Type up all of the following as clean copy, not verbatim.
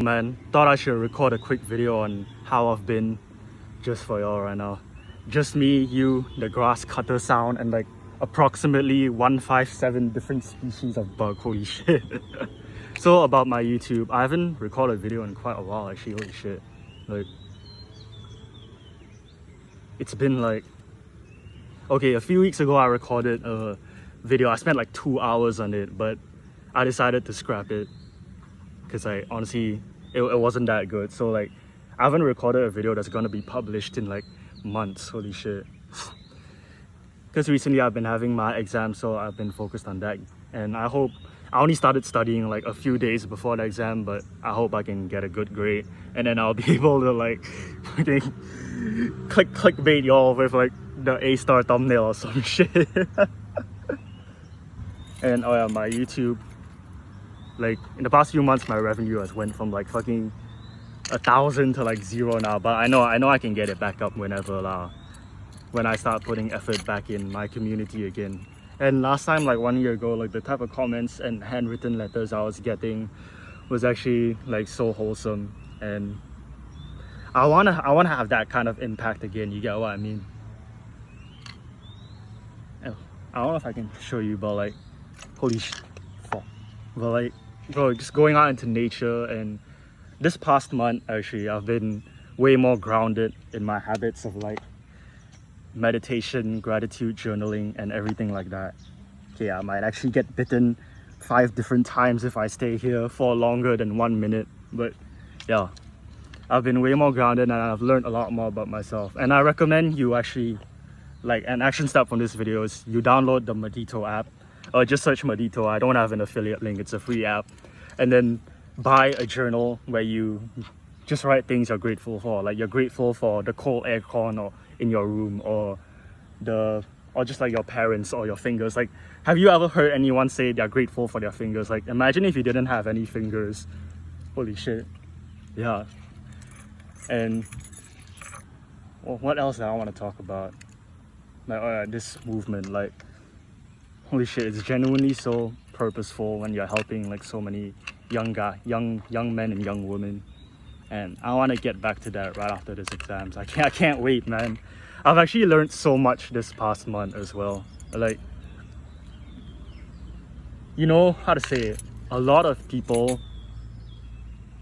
Man, thought I should record a quick video on how I've been just for y'all right now. Just me, you, the grass cutter sound, and like approximately 157 different species of bug. Holy shit. So about my YouTube, I haven't recorded a video in quite a while actually. Holy shit. Like, it's been like, okay, a few weeks ago I recorded a video. I spent like 2 hours on it, but I decided to scrap it because I honestly it wasn't that good. So like I haven't recorded a video that's gonna be published in like months. Holy shit. Because recently I've been having my exam, so I've been focused on that, and I only started studying like a few days before the exam, but I hope I can get a good grade, and then I'll be able to like fucking clickbait y'all with like the A-star thumbnail or some shit. And oh yeah, my YouTube, like in the past few months my revenue has went from like fucking 1,000 to like 0 now, but I know I can get it back up whenever when I start putting effort back in my community again. And last time, like 1 year ago, like the type of comments and handwritten letters I was getting was actually like so wholesome, and I wanna have that kind of impact again. You get what I mean? I don't know if I can show you, but like holy shit, fuck. But like, bro, just going out into nature, and this past month actually I've been way more grounded in my habits of like meditation, gratitude journaling, and everything like that. Okay, I might actually get bitten 5 different times if I stay here for longer than 1 minute, but yeah, I've been way more grounded and I've learned a lot more about myself. And I recommend you actually, like, an action step from this video is you download the Medito app, or just search Medito. I don't have an affiliate link, it's a free app. And then buy a journal where you just write things you're grateful for. Like, you're grateful for the cold aircon or in your room, or just like your parents or your fingers. Like, have you ever heard anyone say they're grateful for their fingers? Like, imagine if you didn't have any fingers. Holy shit. Yeah. And well, what else do I want to talk about? Like, this movement, like, holy shit, it's genuinely so purposeful when you're helping like so many young men and young women. And I want to get back to that right after this exams. I can't wait, man. I've actually learned so much this past month as well. Like, you know how to say it, a lot of people,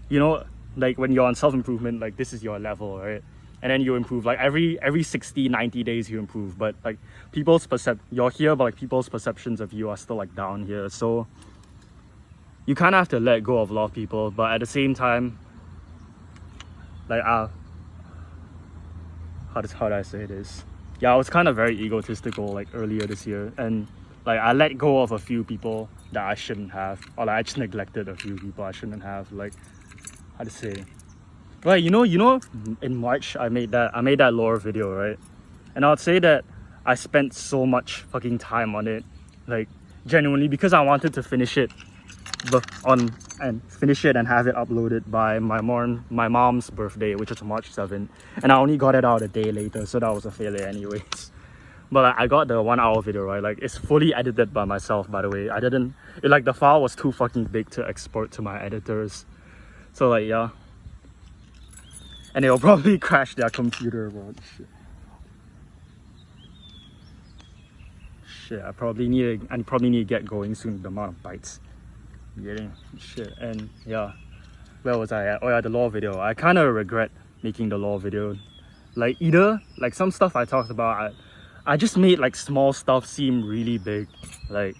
you know, like when you're on self-improvement, like this is your level, right? And then you improve, like every 60 90 days you improve, but like you're here, but like people's perceptions of you are still like down here. So you kind of have to let go of a lot of people, but at the same time, like how do I say this? Yeah, I was kind of very egotistical like earlier this year, and like I let go of a few people that I shouldn't have, or like I just neglected a few people I shouldn't have. Like, how to say? Right, you know, in March I made that lore video, right? And I would say that I spent so much fucking time on it, like genuinely, because I wanted to finish it and have it uploaded by my mom's birthday, which is March 7th, and I only got it out a day later, so that was a failure anyways. But like, I got the 1 hour video, right? Like, it's fully edited by myself, by the way. Like the file was too fucking big to export to my editors, so like, yeah. And it'll probably crash their computer, bro. Shit, I probably need to get going soon, the amount of bites getting. Shit. And yeah, where was I at? Oh yeah, the law video. I kind of regret making the law video. Like, either like some stuff I talked about, I just made like small stuff seem really big, like,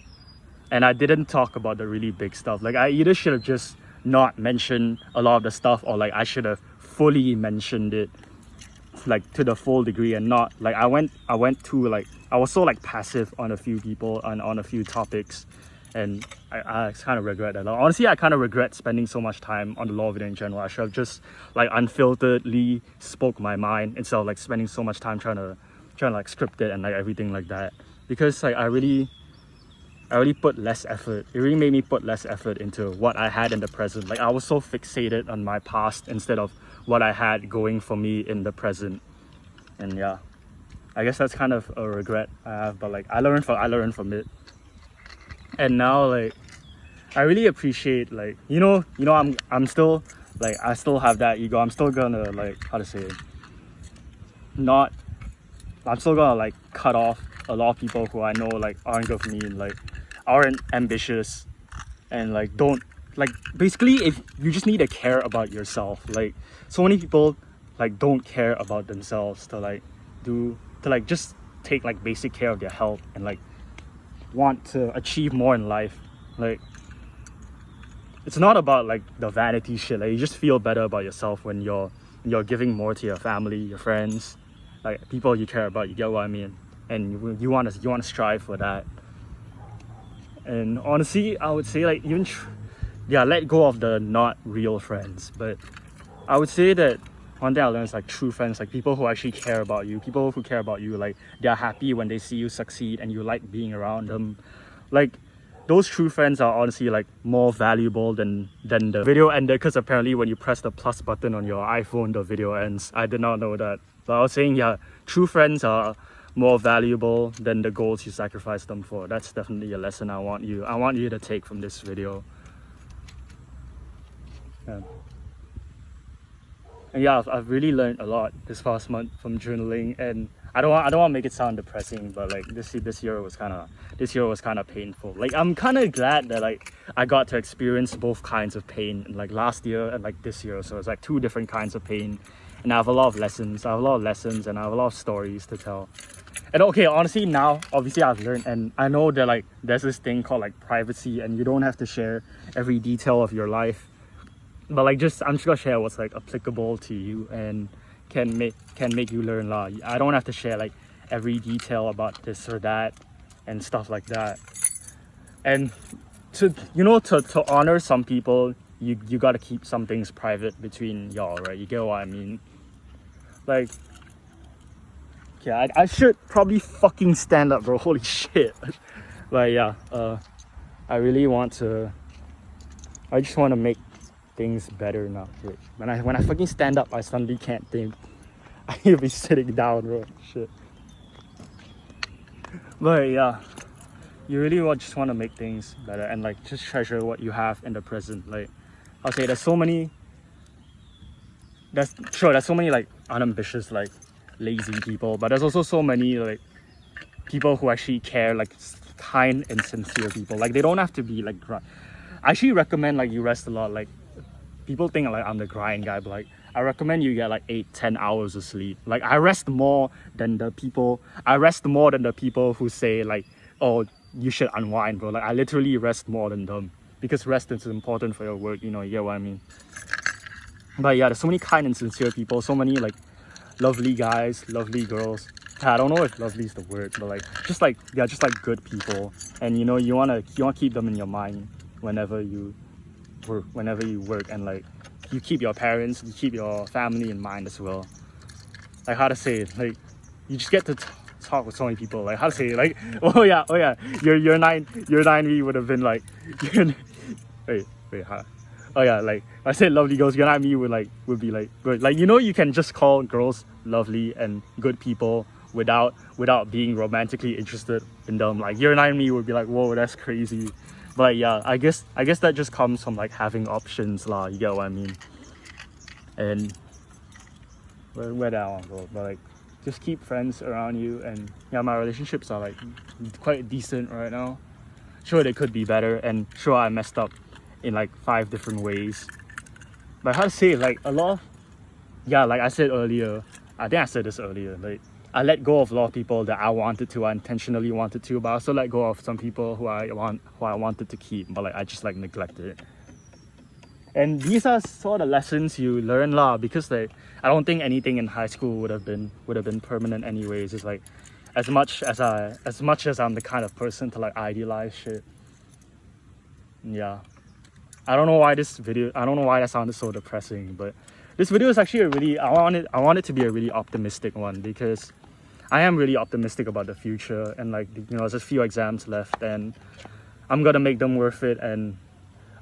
and I didn't talk about the really big stuff. Like, I either should have just not mentioned a lot of the stuff, or like I should have fully mentioned it like to the full degree, and not like I went to like, I was so like passive on a few people and on a few topics, and I kind of regret that. Honestly, I kind of regret spending so much time on the law video in general. I should have just like unfilteredly spoke my mind instead of like spending so much time trying to like script it and like everything like that, because like I really put less effort. It really made me put less effort into what I had in the present. Like, I was so fixated on my past instead of what I had going for me in the present. And yeah, I guess that's kind of a regret I have, but like I learned from it. And now, like, I really appreciate, like, you know I'm still Like I still have that ego. I'm still gonna like, how to say it, not I'm still gonna like cut off a lot of people who I know like aren't good for me and like aren't ambitious and like don't like, basically if you just need to care about yourself. Like so many people like don't care about themselves to like just take like basic care of their health and like want to achieve more in life. Like it's not about like the vanity shit. Like you just feel better about yourself when you're giving more to your family, your friends, like people you care about. You get what I mean? And you want to strive for that. And honestly, I would say like even let go of the not real friends. But I would say that one thing I learned is like true friends, like people who actually care about you, people who care about you, like they're happy when they see you succeed and you like being around them. Like those true friends are honestly like more valuable than the video ended, because apparently when you press the plus button on your iPhone the video ends. I did not know that. But I was saying, yeah, true friends are more valuable than the goals you sacrifice them for. That's definitely a lesson I want you to take from this video. Yeah. And yeah, I've really learned a lot this past month from journaling, and I don't want to make it sound depressing, but like this year was kind of painful. Like I'm kind of glad that like I got to experience both kinds of pain, like last year and like this year. So it's like two different kinds of pain, and I have a lot of lessons. and I have a lot of stories to tell. And okay, honestly, now obviously I've learned, and I know that like there's this thing called like privacy, and you don't have to share every detail of your life. But like I'm just gonna share what's like applicable to you and can make you learn lah. I don't have to share like every detail about this or that and stuff like that. And to honor some people, you gotta keep some things private between y'all, right? You get what I mean? Like, yeah, I should probably fucking stand up, bro. Holy shit. Like yeah, I just want to make things better now. Wait, when I fucking stand up, I suddenly can't think. I need to be sitting down, bro. Shit. But yeah, you really just want to make things better and like just treasure what you have in the present. Like I'll say there's so many like unambitious, like lazy people, but there's also so many like people who actually care, like kind and sincere people. Like they don't have to be like I actually recommend like you rest a lot. Like people think like I'm the grind guy, but like I recommend you get like 8-10 hours of sleep. Like I rest more than the people who say like, oh, you should unwind, bro. Like I literally rest more than them, because rest is important for your work, you get what I mean? But yeah, there's so many kind and sincere people, so many like lovely guys, lovely girls. I don't know if lovely is the word, but like just like good people. And you wanna keep them in your mind whenever you work, and like you keep your parents, you keep your family in mind as well. Like how to say it, like you just get to talk with so many people. Like how to say it, like oh yeah, your 9V would have been like wait how. Oh yeah, like I said lovely girls, your 9V would be like good. Like you can just call girls lovely and good people without being romantically interested in them. Like your 9V would be like, whoa, that's crazy. But yeah, I guess that just comes from like having options lah. You get what I mean? And where that one go? But like, just keep friends around you. And yeah, my relationships are like quite decent right now. Sure, they could be better, and sure, I messed up in like 5 different ways. But how to say, like a lot of, yeah, like I said earlier, I think I said this earlier, like I let go of a lot of people that I intentionally wanted to, but I also let go of some people who I wanted to keep, but like I just like neglected. And these are sort of lessons you learn lah, because like I don't think anything in high school would have been permanent anyways. It's like as much as I'm the kind of person to like idealize shit. Yeah. I don't know why that sounded so depressing, but this video is actually I want it to be a really optimistic one, because I am really optimistic about the future, and like there's a few exams left, and I'm gonna make them worth it, and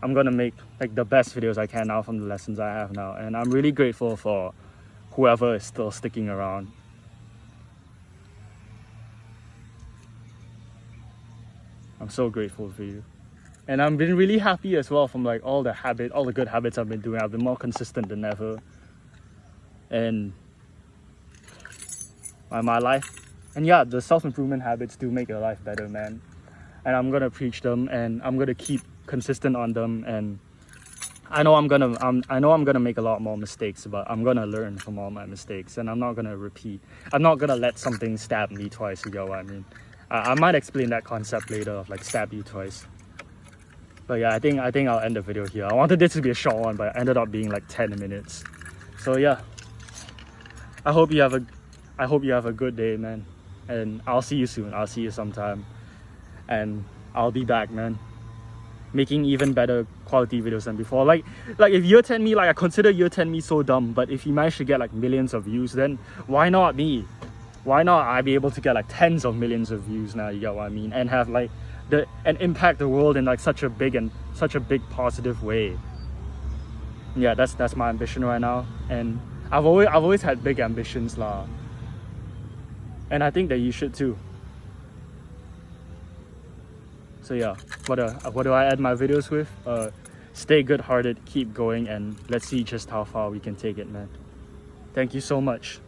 I'm gonna make like the best videos I can now from the lessons I have now, and I'm really grateful for whoever is still sticking around. I'm so grateful for you. And I've been really happy as well from like all the good habits I've been doing. I've been more consistent than ever. And my life, and yeah, the self-improvement habits do make your life better, man. And I'm gonna preach them, and I'm gonna keep consistent on them. And I know I'm gonna make a lot more mistakes, but I'm gonna learn from all my mistakes, and I'm not gonna repeat. I'm not gonna let something stab me twice. You get what I mean? I might explain that concept later of like stab you twice. But yeah, I think I'll end the video here. I wanted this to be a short one, but it ended up being like 10 minutes. So yeah, I hope you have a good day, man. And I'll see you soon. I'll see you sometime. And I'll be back, man, making even better quality videos than before. Like if year 10 me, like I consider year 10 me so dumb, but if he managed to get like millions of views, then why not me? Why not I be able to get like tens of millions of views now, you get what I mean? And have like and impact the world in like such a big positive way. Yeah, that's my ambition right now. And I've always had big ambitions lah. And I think that you should too. So yeah, what do I add my videos with? Stay good-hearted, keep going, and let's see just how far we can take it, man. Thank you so much.